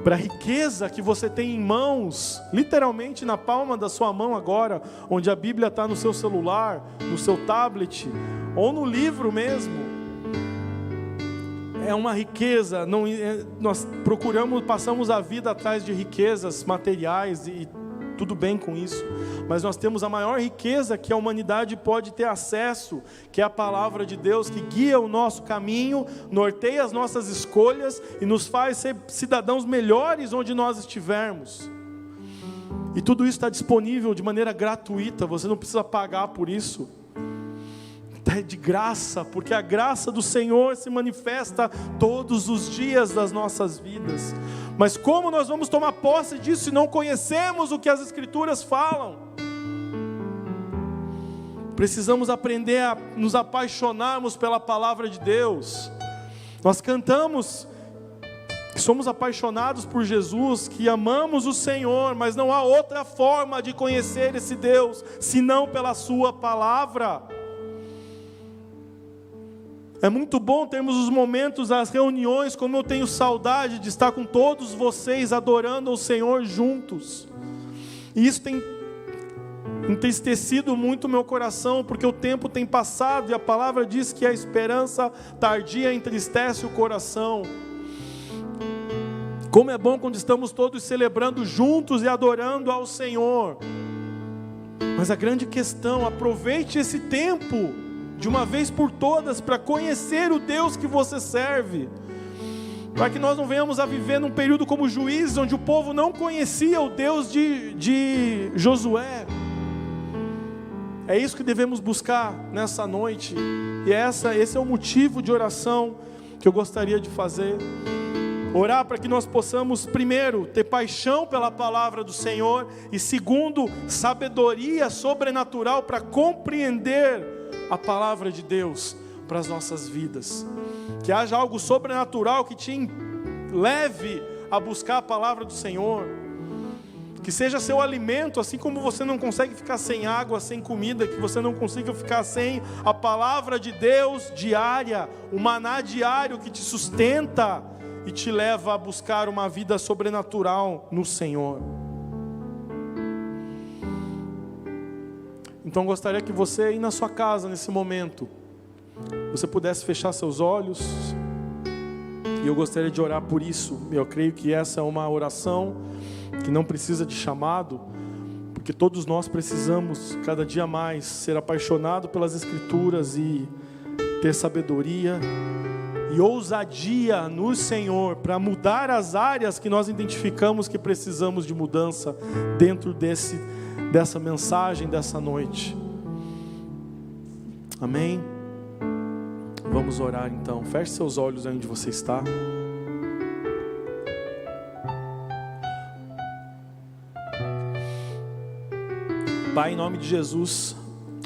para a riqueza que você tem em mãos, literalmente na palma da sua mão agora, onde a Bíblia está no seu celular, no seu tablet, ou no livro mesmo. É uma riqueza, nós passamos a vida atrás de riquezas materiais e tudo bem com isso, mas nós temos a maior riqueza que a humanidade pode ter acesso, que é a palavra de Deus, que guia o nosso caminho, norteia as nossas escolhas e nos faz ser cidadãos melhores onde nós estivermos. E tudo isso está disponível de maneira gratuita, você não precisa pagar por isso. É de graça, porque a graça do Senhor se manifesta todos os dias das nossas vidas. Mas como nós vamos tomar posse disso se não conhecemos o que as Escrituras falam? Precisamos aprender a nos apaixonarmos pela palavra de Deus. Nós cantamos que somos apaixonados por Jesus, que amamos o Senhor, mas não há outra forma de conhecer esse Deus senão pela sua palavra. É muito bom termos os momentos, as reuniões, como eu tenho saudade de estar com todos vocês adorando ao Senhor juntos. E isso tem entristecido muito o meu coração, porque o tempo tem passado e a palavra diz que a esperança tardia entristece o coração. Como é bom quando estamos todos celebrando juntos e adorando ao Senhor. Mas a grande questão, aproveite esse tempo de uma vez por todas, para conhecer o Deus que você serve, para que nós não venhamos a viver num período como Juízes, onde o povo não conhecia o Deus de Josué. É isso que devemos buscar nessa noite, e esse é o motivo de oração que eu gostaria de fazer. Orar para que nós possamos, primeiro, ter paixão pela palavra do Senhor, e segundo, sabedoria sobrenatural para compreender a palavra de Deus para as nossas vidas. Que haja algo sobrenatural que te leve a buscar a palavra do Senhor. Que seja seu alimento, assim como você não consegue ficar sem água, sem comida, que você não consiga ficar sem a palavra de Deus diária, o maná diário que te sustenta e te leva a buscar uma vida sobrenatural no Senhor. Então gostaria que você aí na sua casa, nesse momento, você pudesse fechar seus olhos, e eu gostaria de orar por isso. Eu creio que essa é uma oração que não precisa de chamado, porque todos nós precisamos cada dia mais ser apaixonados pelas Escrituras e ter sabedoria e ousadia no Senhor para mudar as áreas que nós identificamos que precisamos de mudança dentro dessa mensagem dessa noite. Amém? Vamos orar então. Feche seus olhos aí onde você está. Pai, em nome de Jesus,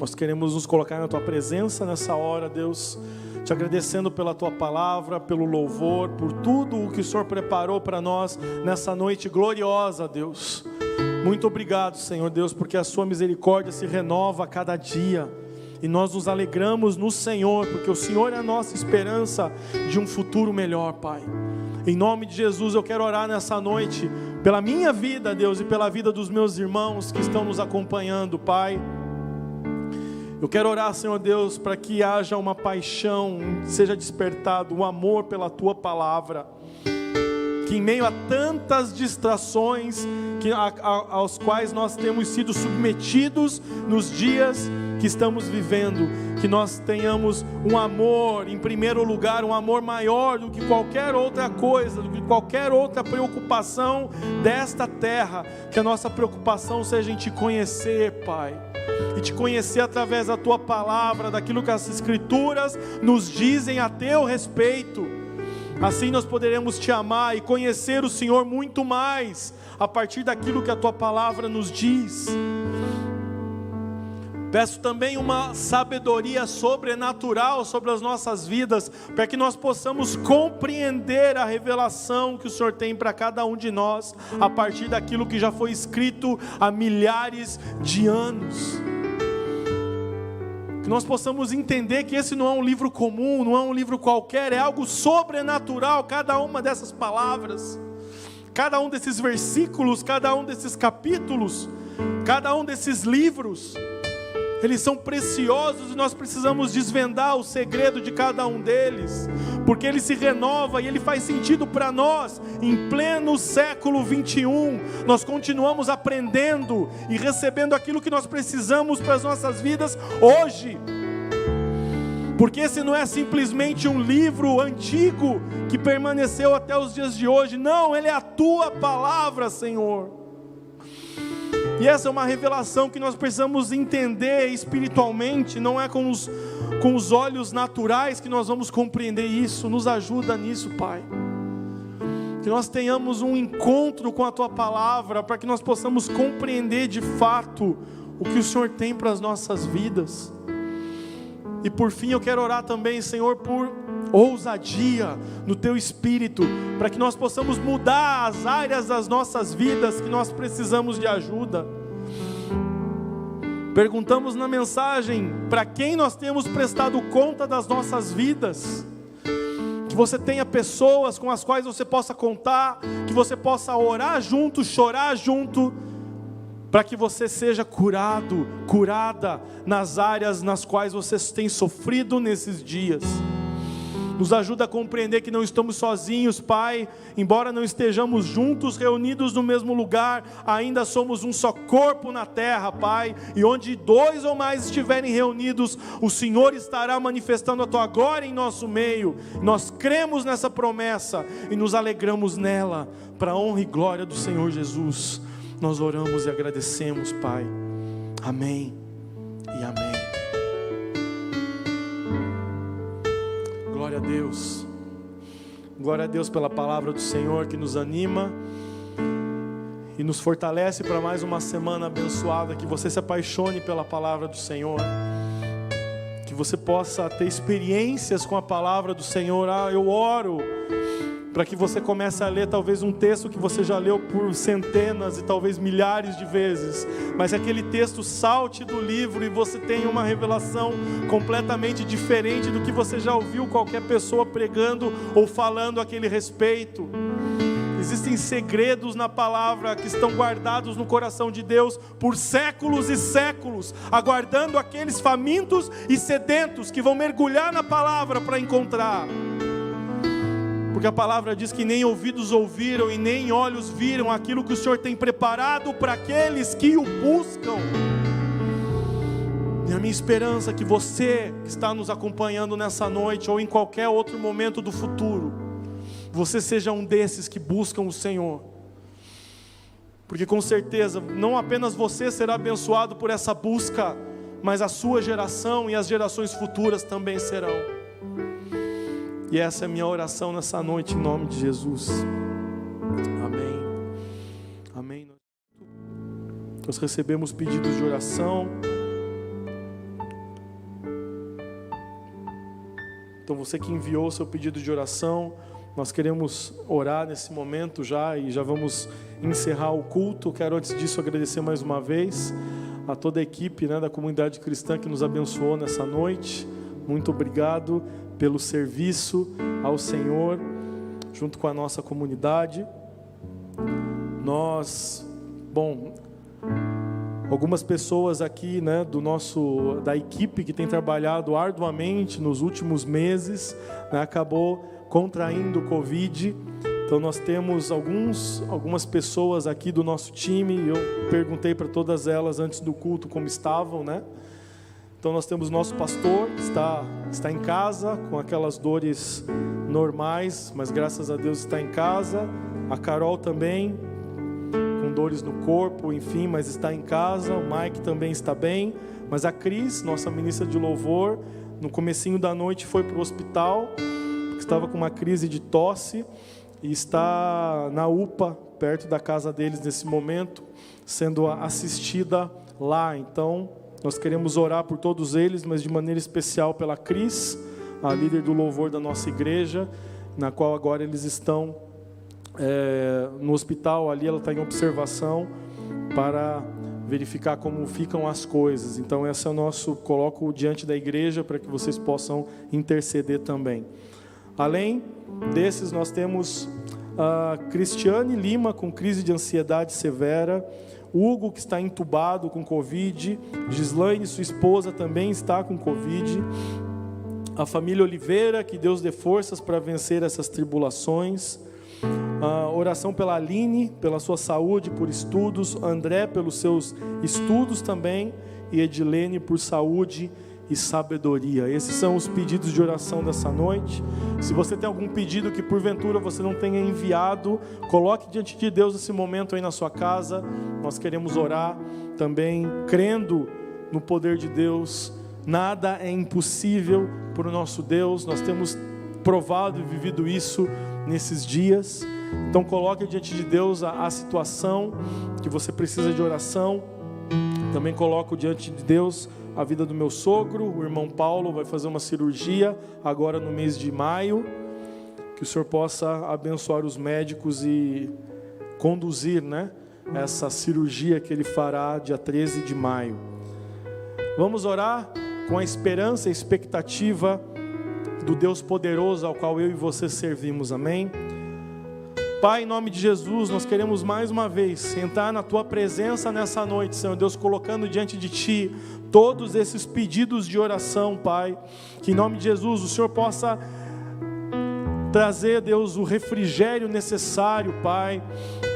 nós queremos nos colocar na Tua presença nessa hora, Deus, te agradecendo pela Tua palavra, pelo louvor, por tudo o que o Senhor preparou para nós nessa noite gloriosa, Deus. Muito obrigado, Senhor Deus, porque a sua misericórdia se renova a cada dia. E nós nos alegramos no Senhor, porque o Senhor é a nossa esperança de um futuro melhor, Pai. Em nome de Jesus, eu quero orar nessa noite pela minha vida, Deus, e pela vida dos meus irmãos que estão nos acompanhando, Pai. Eu quero orar, Senhor Deus, para que haja uma paixão, seja despertado um amor pela Tua Palavra. Que em meio a tantas distrações aos quais nós temos sido submetidos nos dias que estamos vivendo, que nós tenhamos um amor, em primeiro lugar, um amor maior do que qualquer outra coisa, do que qualquer outra preocupação desta terra, que a nossa preocupação seja em Te conhecer, Pai, e Te conhecer através da Tua Palavra, daquilo que as Escrituras nos dizem a Teu respeito. Assim nós poderemos Te amar e conhecer o Senhor muito mais, a partir daquilo que a Tua Palavra nos diz. Peço também uma sabedoria sobrenatural sobre as nossas vidas, para que nós possamos compreender a revelação que o Senhor tem para cada um de nós, a partir daquilo que já foi escrito há milhares de anos. Que nós possamos entender que esse não é um livro comum, não é um livro qualquer, é algo sobrenatural, cada uma dessas palavras, cada um desses versículos, cada um desses capítulos, cada um desses livros. Eles são preciosos e nós precisamos desvendar o segredo de cada um deles, porque ele se renova e ele faz sentido para nós. Em pleno século 21, nós continuamos aprendendo e recebendo aquilo que nós precisamos para as nossas vidas hoje, porque esse não é simplesmente um livro antigo que permaneceu até os dias de hoje. Não, ele é a Tua Palavra, Senhor. E essa é uma revelação que nós precisamos entender espiritualmente. Não é com os olhos naturais que nós vamos compreender isso. Nos ajuda nisso, Pai. Que nós tenhamos um encontro com a Tua Palavra, para que nós possamos compreender de fato o que o Senhor tem para as nossas vidas. E por fim eu quero orar também, Senhor, por ousadia no Teu Espírito, para que nós possamos mudar as áreas das nossas vidas que nós precisamos de ajuda. Perguntamos na mensagem para quem nós temos prestado conta das nossas vidas. Que você tenha pessoas com as quais você possa contar, que você possa orar junto, chorar junto, para que você seja curado, curada nas áreas nas quais você tem sofrido nesses dias. Nos ajuda a compreender que não estamos sozinhos, Pai. Embora não estejamos juntos, reunidos no mesmo lugar, ainda somos um só corpo na terra, Pai. E onde 2 ou mais estiverem reunidos, o Senhor estará manifestando a Tua glória em nosso meio. Nós cremos nessa promessa e nos alegramos nela, para a honra e glória do Senhor Jesus. Nós oramos e agradecemos, Pai. Amém e amém. Glória a Deus. Glória a Deus pela palavra do Senhor que nos anima e nos fortalece para mais uma semana abençoada. Que você se apaixone pela palavra do Senhor, que você possa ter experiências com a palavra do Senhor. Eu oro para que você comece a ler talvez um texto que você já leu por centenas e talvez milhares de vezes, mas que aquele texto salte do livro e você tenha uma revelação completamente diferente do que você já ouviu qualquer pessoa pregando ou falando a aquele respeito. Existem segredos na palavra que estão guardados no coração de Deus por séculos e séculos, aguardando aqueles famintos e sedentos que vão mergulhar na palavra para encontrar. Porque a palavra diz que nem ouvidos ouviram e nem olhos viram aquilo que o Senhor tem preparado para aqueles que o buscam. E a minha esperança é que você que está nos acompanhando nessa noite ou em qualquer outro momento do futuro, você seja um desses que buscam o Senhor. Porque com certeza, não apenas você será abençoado por essa busca, mas a sua geração e as gerações futuras também serão. E essa é a minha oração nessa noite, em nome de Jesus. Amém. Amém. Nós recebemos pedidos de oração. Então você que enviou o seu pedido de oração, nós queremos orar nesse momento já e já vamos encerrar o culto. Quero antes disso agradecer mais uma vez a toda a equipe, né, da comunidade cristã que nos abençoou nessa noite. Muito obrigado pelo serviço ao Senhor junto com a nossa comunidade. Algumas pessoas aqui, né, da equipe que tem trabalhado arduamente nos últimos meses, né, acabou contraindo o Covid. Então nós temos algumas pessoas aqui do nosso time. Eu perguntei para todas elas antes do culto como estavam, né? Então nós temos o nosso pastor que está em casa com aquelas dores normais, mas graças a Deus está em casa. A Carol também com dores no corpo, enfim, mas está em casa. O Mike também está bem, mas a Cris, nossa ministra de louvor, no comecinho da noite foi para o hospital, porque estava com uma crise de tosse e está na UPA, perto da casa deles nesse momento, sendo assistida lá. Então, nós queremos orar por todos eles, mas de maneira especial pela Cris, a líder do louvor da nossa igreja, na qual agora eles estão no hospital ali. Ela está em observação para verificar como ficam as coisas. Então esse é o nosso, coloco diante da igreja para que vocês possam interceder também. Além desses, nós temos a Cristiane Lima com crise de ansiedade severa, Hugo que está entubado com Covid, Gislaine, sua esposa, também está com Covid, a família Oliveira, que Deus dê forças para vencer essas tribulações. Oração pela Aline, pela sua saúde, por estudos, André pelos seus estudos também, e Edilene por saúde e sabedoria. Esses são os pedidos de oração dessa noite. Se você tem algum pedido que porventura você não tenha enviado, coloque diante de Deus esse momento aí na sua casa. Nós queremos orar também, crendo no poder de Deus. Nada é impossível para o nosso Deus. Nós temos provado e vivido isso nesses dias. Então coloque diante de Deus a situação que você precisa de oração. Também coloco diante de Deus a vida do meu sogro. O irmão Paulo vai fazer uma cirurgia agora no mês de maio. Que o Senhor possa abençoar os médicos e conduzir, né, essa cirurgia que ele fará dia 13 de maio. Vamos orar com a esperança e expectativa do Deus poderoso ao qual eu e você servimos, amém? Pai, em nome de Jesus, nós queremos mais uma vez entrar na Tua presença nessa noite, Senhor Deus, colocando diante de Ti todos esses pedidos de oração, Pai, que em nome de Jesus o Senhor possa trazer, Deus, o refrigério necessário, Pai.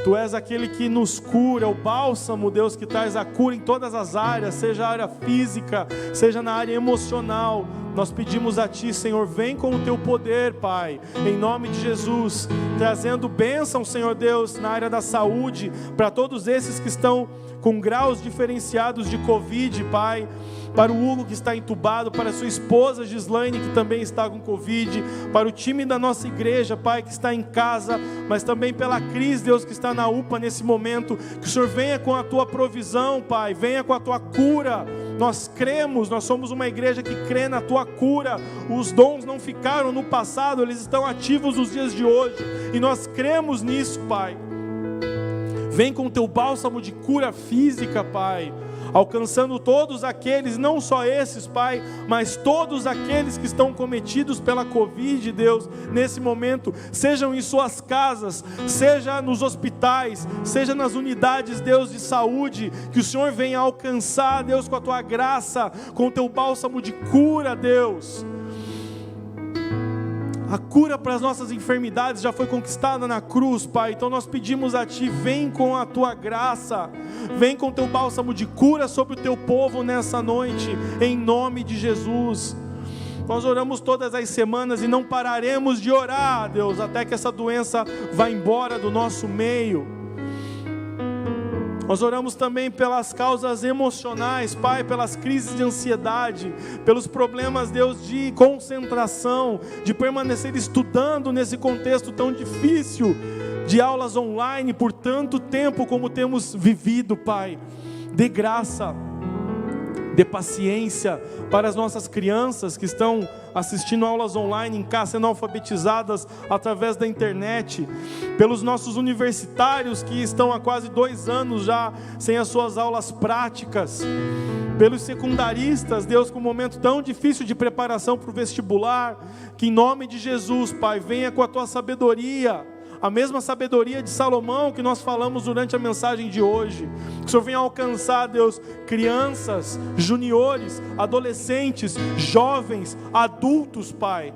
Tu és aquele que nos cura, o bálsamo, Deus, que traz a cura em todas as áreas, seja a área física, seja na área emocional. Nós pedimos a Ti, Senhor, vem com o Teu poder, Pai, em nome de Jesus, trazendo bênção, Senhor Deus, na área da saúde, para todos esses que estão com graus diferenciados de Covid, Pai, para o Hugo que está entubado, para a sua esposa Gislaine que também está com Covid, para o time da nossa igreja, Pai, que está em casa, mas também pela Cris, Deus, que está na UPA nesse momento. Que o Senhor venha com a Tua provisão, Pai, venha com a Tua cura. Nós cremos, nós somos uma igreja que crê na Tua cura. Os dons não ficaram no passado, eles estão ativos nos dias de hoje, e nós cremos nisso, Pai. Vem com o Teu bálsamo de cura física, Pai, alcançando todos aqueles, não só esses, Pai, mas todos aqueles que estão cometidos pela Covid, Deus, nesse momento, sejam em suas casas, seja nos hospitais, seja nas unidades, Deus, de saúde, que o Senhor venha alcançar, Deus, com a Tua graça, com o Teu bálsamo de cura, Deus. A cura para as nossas enfermidades já foi conquistada na cruz, Pai. Então nós pedimos a Ti, vem com a Tua graça, vem com o Teu bálsamo de cura sobre o Teu povo nessa noite, em nome de Jesus. Nós oramos todas as semanas e não pararemos de orar, Deus, até que essa doença vá embora do nosso meio. Nós oramos também pelas causas emocionais, Pai, pelas crises de ansiedade, pelos problemas, Deus, de concentração, de permanecer estudando nesse contexto tão difícil, de aulas online por tanto tempo como temos vivido, Pai. Dê graça, Dê paciência para as nossas crianças que estão assistindo aulas online em casa, sendo alfabetizadas através da internet. Pelos nossos universitários que estão há quase 2 anos já sem as suas aulas práticas. Pelos secundaristas, Deus, com um momento tão difícil de preparação para o vestibular. Que em nome de Jesus, Pai, venha com a Tua sabedoria. A mesma sabedoria de Salomão que nós falamos durante a mensagem de hoje. Que o Senhor venha alcançar, Deus, crianças, juniores, adolescentes, jovens, adultos, Pai.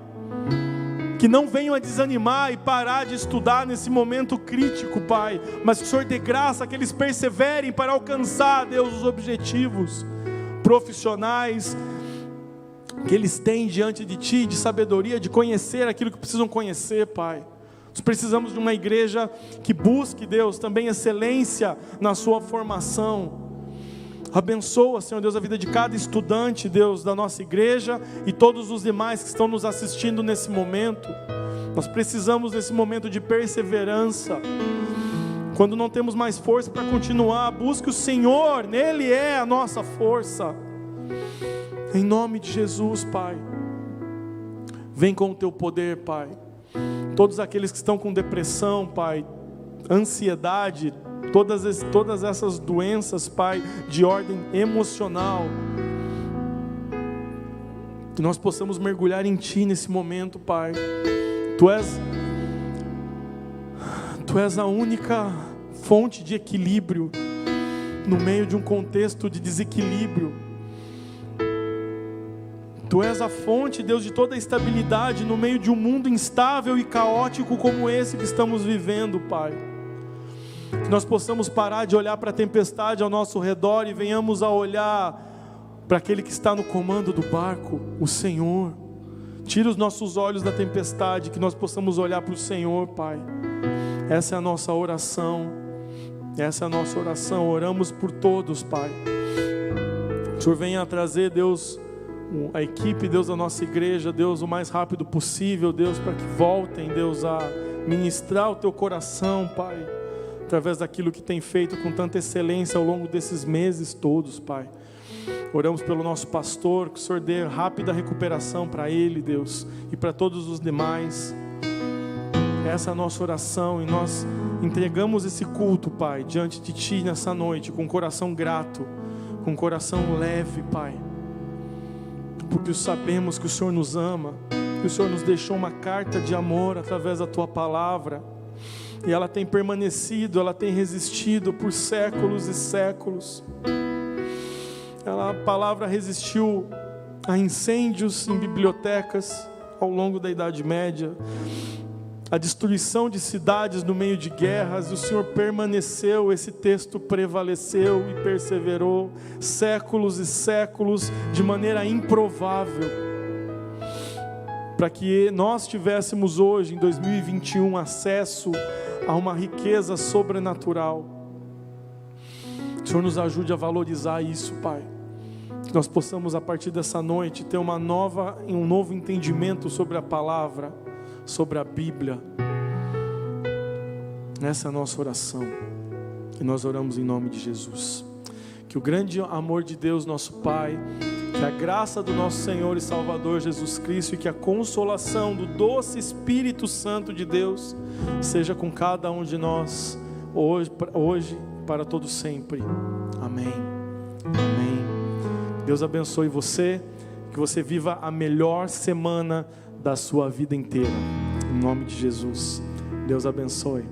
Que não venham a desanimar e parar de estudar nesse momento crítico, Pai. Mas que o Senhor dê graça, que eles perseverem para alcançar, Deus, os objetivos profissionais que eles têm diante de Ti, de sabedoria, de conhecer aquilo que precisam conhecer, Pai. Nós precisamos de uma igreja que busque, Deus, também excelência na sua formação. Abençoa, Senhor Deus, a vida de cada estudante, Deus, da nossa igreja e todos os demais que estão nos assistindo nesse momento. Nós precisamos desse momento de perseverança. Quando não temos mais força para continuar, busque o Senhor, nele é a nossa força. Em nome de Jesus, Pai. Vem com o Teu poder, Pai. Todos aqueles que estão com depressão, Pai, ansiedade, todas essas doenças, Pai, de ordem emocional, que nós possamos mergulhar em Ti nesse momento, Pai. Tu és a única fonte de equilíbrio no meio de um contexto de desequilíbrio. Tu és a fonte, Deus, de toda a estabilidade no meio de um mundo instável e caótico como esse que estamos vivendo, Pai. Que nós possamos parar de olhar para a tempestade ao nosso redor e venhamos a olhar para aquele que está no comando do barco, o Senhor. Tira os nossos olhos da tempestade, que nós possamos olhar para o Senhor, Pai. Essa é a nossa oração. Essa é a nossa oração. Oramos por todos, Pai. O Senhor venha trazer, Deus, a equipe, Deus, da nossa igreja, Deus, o mais rápido possível, Deus, para que voltem, Deus, a ministrar o Teu coração, Pai, através daquilo que tem feito com tanta excelência ao longo desses meses todos, Pai. Oramos pelo nosso pastor, que o Senhor dê rápida recuperação para ele, Deus, e para todos os demais. Essa é a nossa oração, e nós entregamos esse culto, Pai, diante de Ti nessa noite, com um coração grato, com um coração leve, Pai, porque sabemos que o Senhor nos ama, que o Senhor nos deixou uma carta de amor através da Tua palavra, e ela tem permanecido, ela tem resistido por séculos e séculos. A palavra resistiu a incêndios em bibliotecas ao longo da Idade Média, a destruição de cidades no meio de guerras, e o Senhor permaneceu, esse texto prevaleceu e perseverou séculos e séculos de maneira improvável, para que nós tivéssemos hoje, em 2021, acesso a uma riqueza sobrenatural. O Senhor nos ajude a valorizar isso, Pai. Que nós possamos, a partir dessa noite, ter um novo entendimento sobre a palavra, sobre a Bíblia. Essa é a nossa oração, e nós oramos em nome de Jesus. Que o grande amor de Deus, nosso Pai, que a graça do nosso Senhor e Salvador Jesus Cristo, e que a consolação do doce Espírito Santo de Deus seja com cada um de nós, hoje para todo sempre. Amém. Amém. Deus abençoe você, que você viva a melhor semana da sua vida inteira, em nome de Jesus. Deus abençoe.